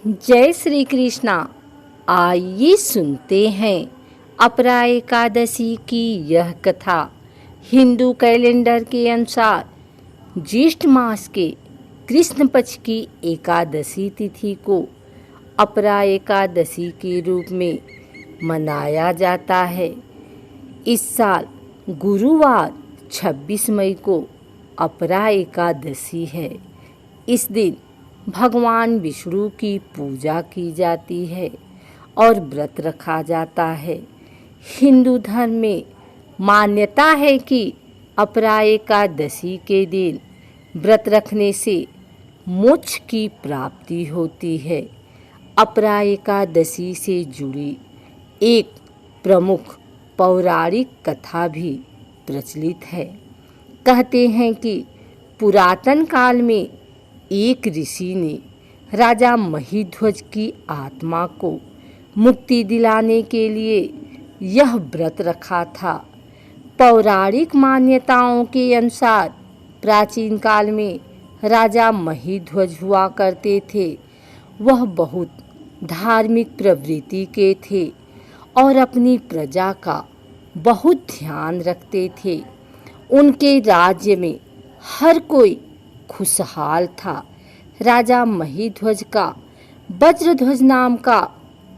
जय श्री कृष्णा। आइए सुनते हैं अपरा एकादशी की यह कथा। हिंदू कैलेंडर के अनुसार ज्येष्ठ मास के कृष्ण पक्ष की एकादशी तिथि को अपरा एकादशी के रूप में मनाया जाता है। इस साल गुरुवार 26 मई को अपरा एकादशी है। इस दिन भगवान विष्णु की पूजा की जाती है और व्रत रखा जाता है। हिंदू धर्म में मान्यता है कि अपरा एकादशी के दिन व्रत रखने से मोक्ष की प्राप्ति होती है। अपरा एकादशी से जुड़ी एक प्रमुख पौराणिक कथा भी प्रचलित है। कहते हैं कि पुरातन काल में एक ऋषि ने राजा महिध्वज की आत्मा को मुक्ति दिलाने के लिए यह व्रत रखा था। पौराणिक मान्यताओं के अनुसार प्राचीन काल में राजा महिध्वज हुआ करते थे। वह बहुत धार्मिक प्रवृत्ति के थे और अपनी प्रजा का बहुत ध्यान रखते थे। उनके राज्य में हर कोई खुशहाल था। राजा महिध्वज का वज्रध्वज नाम का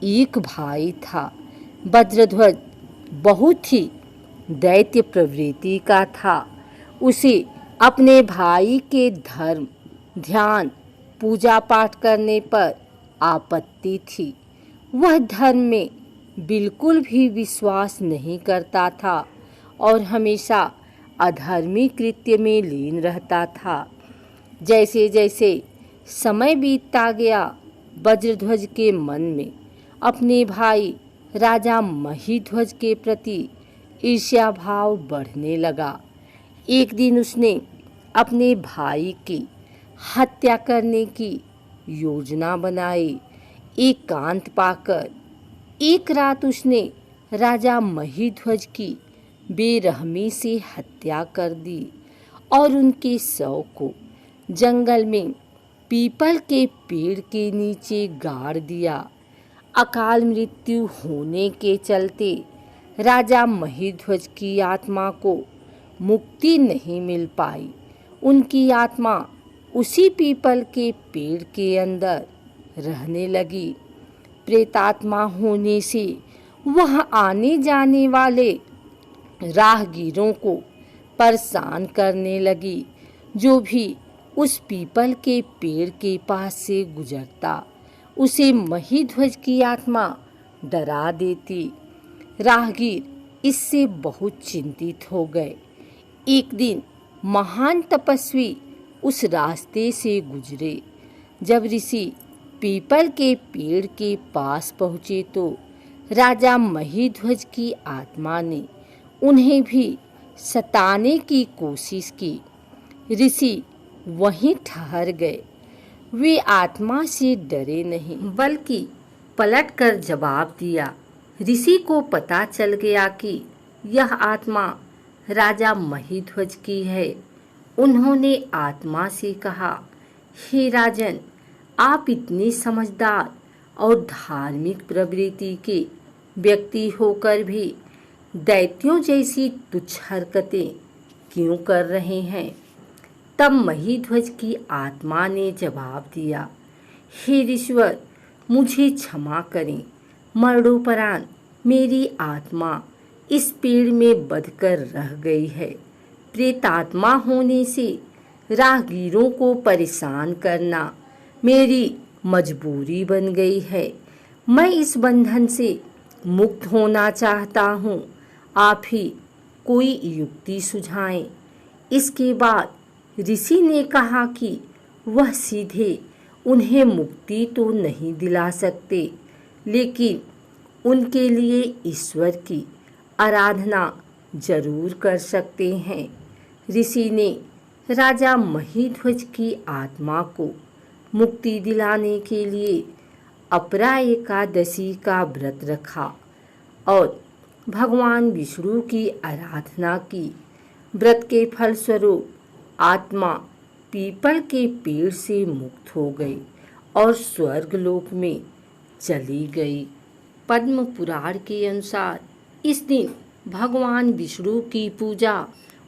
एक भाई था। वज्रध्वज बहुत ही दैत्य प्रवृत्ति का था। उसे अपने भाई के धर्म, ध्यान, पूजा पाठ करने पर आपत्ति थी। वह धर्म में बिल्कुल भी विश्वास नहीं करता था और हमेशा अधर्मी कृत्य में लीन रहता था। जैसे जैसे समय बीतता गया, वज्रध्वज के मन में अपने भाई राजा महिध्वज के प्रति ईर्ष्या भाव बढ़ने लगा। एक दिन उसने अपने भाई की हत्या करने की योजना बनाई। एकांत पाकर एक रात उसने राजा महिध्वज की बेरहमी से हत्या कर दी और उनके शव को जंगल में पीपल के पेड़ के नीचे गाड़ दिया। अकाल मृत्यु होने के चलते राजा महिध्वज की आत्मा को मुक्ति नहीं मिल पाई। उनकी आत्मा उसी पीपल के पेड़ के अंदर रहने लगी। प्रेतात्मा होने से वह आने जाने वाले राहगीरों को परेशान करने लगी। जो भी उस पीपल के पेड़ के पास से गुजरता, उसे महिध्वज की आत्मा डरा देती। राहगीर इससे बहुत चिंतित हो गए। एक दिन महान तपस्वी उस रास्ते से गुजरे। जब ऋषि पीपल के पेड़ के पास पहुँचे तो राजा महिध्वज की आत्मा ने उन्हें भी सताने की कोशिश की। ऋषि वहीं ठहर गए। वे आत्मा से डरे नहीं, बल्कि पलटकर जवाब दिया। ऋषि को पता चल गया कि यह आत्मा राजा महिध्वज की है। उन्होंने आत्मा से कहा, हे राजन, आप इतने समझदार और धार्मिक प्रवृत्ति के व्यक्ति होकर भी दैत्यों जैसी तुच्छ हरकतें क्यों कर रहे हैं? तब महिध्वज की आत्मा ने जवाब दिया, हे ऋषिवर, मुझे क्षमा करें। मरणोपरांत मेरी आत्मा इस पेड़ में बंधकर रह गई है। प्रेतात्मा होने से राहगीरों को परेशान करना मेरी मजबूरी बन गई है। मैं इस बंधन से मुक्त होना चाहता हूँ। आप ही कोई युक्ति सुझाएं। इसके बाद ऋषि ने कहा कि वह सीधे उन्हें मुक्ति तो नहीं दिला सकते, लेकिन उनके लिए ईश्वर की आराधना जरूर कर सकते हैं। ऋषि ने राजा महिध्वज की आत्मा को मुक्ति दिलाने के लिए अपरा एकादशी का व्रत रखा और भगवान विष्णु की आराधना की। व्रत के फलस्वरूप आत्मा पीपल के पेड़ से मुक्त हो गई और स्वर्गलोक में चली गई। पद्म पुराण के अनुसार इस दिन भगवान विष्णु की पूजा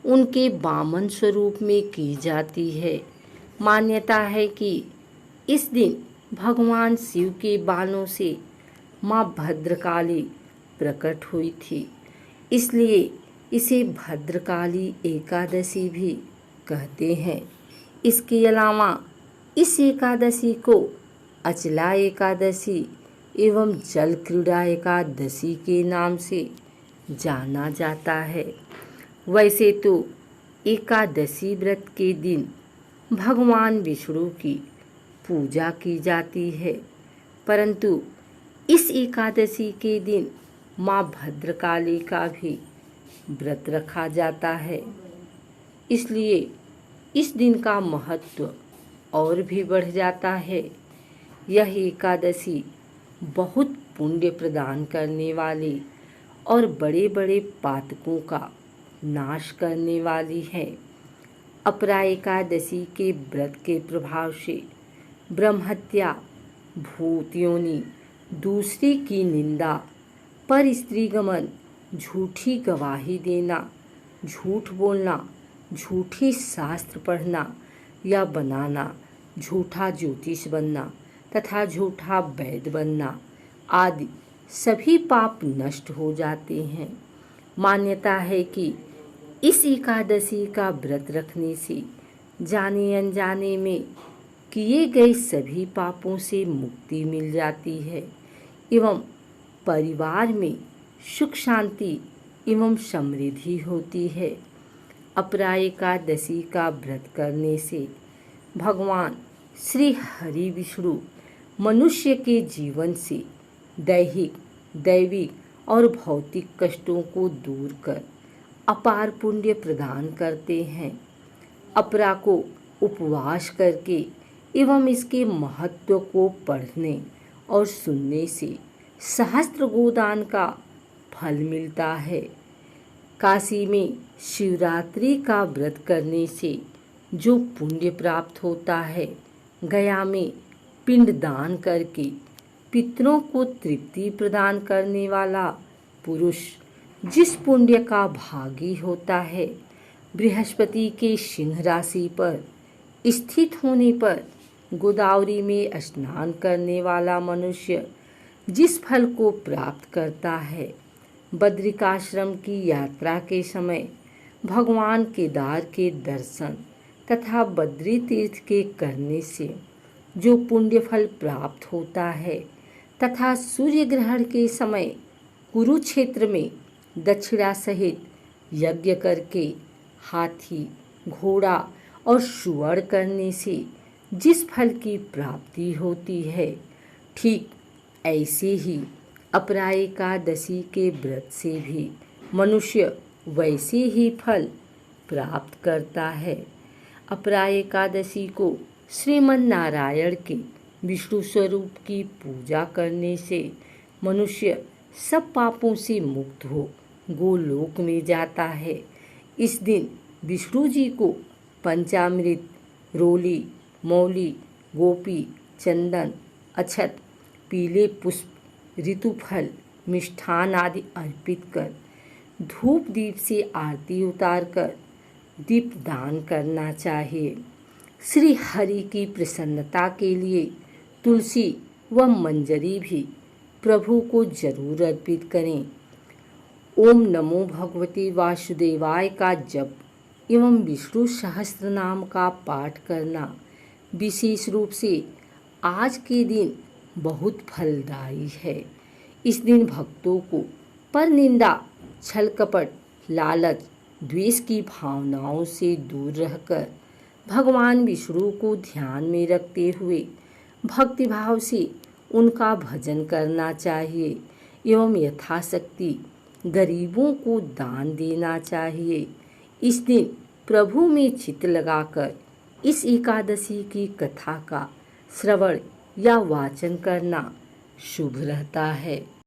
उनके वामन स्वरूप में की जाती है। मान्यता है कि इस दिन भगवान शिव के बालों से माँ भद्रकाली प्रकट हुई थी, इसलिए इसे भद्रकाली एकादशी भी कहते हैं। इसके अलावा इस एकादशी को अचला एकादशी एवं जल क्रीड़ा एकादशी के नाम से जाना जाता है। वैसे तो एकादशी व्रत के दिन भगवान विष्णु की पूजा की जाती है, परंतु इस एकादशी के दिन माँ भद्रकाली का भी व्रत रखा जाता है, इसलिए इस दिन का महत्व और भी बढ़ जाता है। यह एकादशी बहुत पुण्य प्रदान करने वाली और बड़े बड़े पातकों का नाश करने वाली है। अपरा एकादशी के व्रत के प्रभाव से ब्रह्महत्या, भूत योनि, दूसरे की निंदा, पर स्त्रीगमन, झूठी गवाही देना, झूठ बोलना, झूठे शास्त्र पढ़ना या बनाना, झूठा ज्योतिष बनना तथा झूठा वैद्य बनना आदि सभी पाप नष्ट हो जाते हैं। मान्यता है कि इस एकादशी का व्रत रखने से जाने अनजाने में किए गए सभी पापों से मुक्ति मिल जाती है एवं परिवार में सुख शांति एवं समृद्धि होती है। अपरा एकादशी का व्रत करने से भगवान श्री हरि विष्णु मनुष्य के जीवन से दैहिक, दैविक और भौतिक कष्टों को दूर कर अपार पुण्य प्रदान करते हैं। अपरा को उपवास करके एवं इसके महत्व को पढ़ने और सुनने से सहस्त्र गोदान का फल मिलता है। काशी में शिवरात्रि का व्रत करने से जो पुण्य प्राप्त होता है, गया में पिंडदान करके पितरों को तृप्ति प्रदान करने वाला पुरुष जिस पुण्य का भागी होता है, बृहस्पति के सिंह राशि पर स्थित होने पर गोदावरी में स्नान करने वाला मनुष्य जिस फल को प्राप्त करता है, बद्रिकाश्रम की यात्रा के समय भगवान केदार के दर्शन तथा बद्री तीर्थ के करने से जो पुण्य फल प्राप्त होता है, तथा सूर्य ग्रहण के समय कुरुक्षेत्र में दक्षिणा सहित यज्ञ करके हाथी, घोड़ा और सुवर्ण करने से जिस फल की प्राप्ति होती है, ठीक ऐसे ही अपरा एकादशी के व्रत से भी मनुष्य वैसे ही फल प्राप्त करता है। अपरा एकादशी को श्रीमन नारायण के विष्णु स्वरूप की पूजा करने से मनुष्य सब पापों से मुक्त हो गोलोक में जाता है। इस दिन विष्णु जी को पंचामृत, रोली, मौली, गोपी, चंदन, अक्षत, पीले पुष्प, ऋतुफल, मिष्ठान आदि अर्पित कर धूप दीप से आरती उतारकर दीप दान करना चाहिए। श्री हरि की प्रसन्नता के लिए तुलसी व मंजरी भी प्रभु को जरूर अर्पित करें। ओम नमो भगवते वासुदेवाय का जप एवं विष्णु सहस्त्र नाम का पाठ करना विशेष रूप से आज के दिन बहुत फलदायी है। इस दिन भक्तों को परनिंदा, छल कपट, लालच, द्वेष की भावनाओं से दूर रहकर भगवान विष्णु को ध्यान में रखते हुए भक्तिभाव से उनका भजन करना चाहिए एवं यथाशक्ति गरीबों को दान देना चाहिए। इस दिन प्रभु में चित्त लगाकर इस एकादशी की कथा का श्रवण या वाचन करना शुभ रहता है।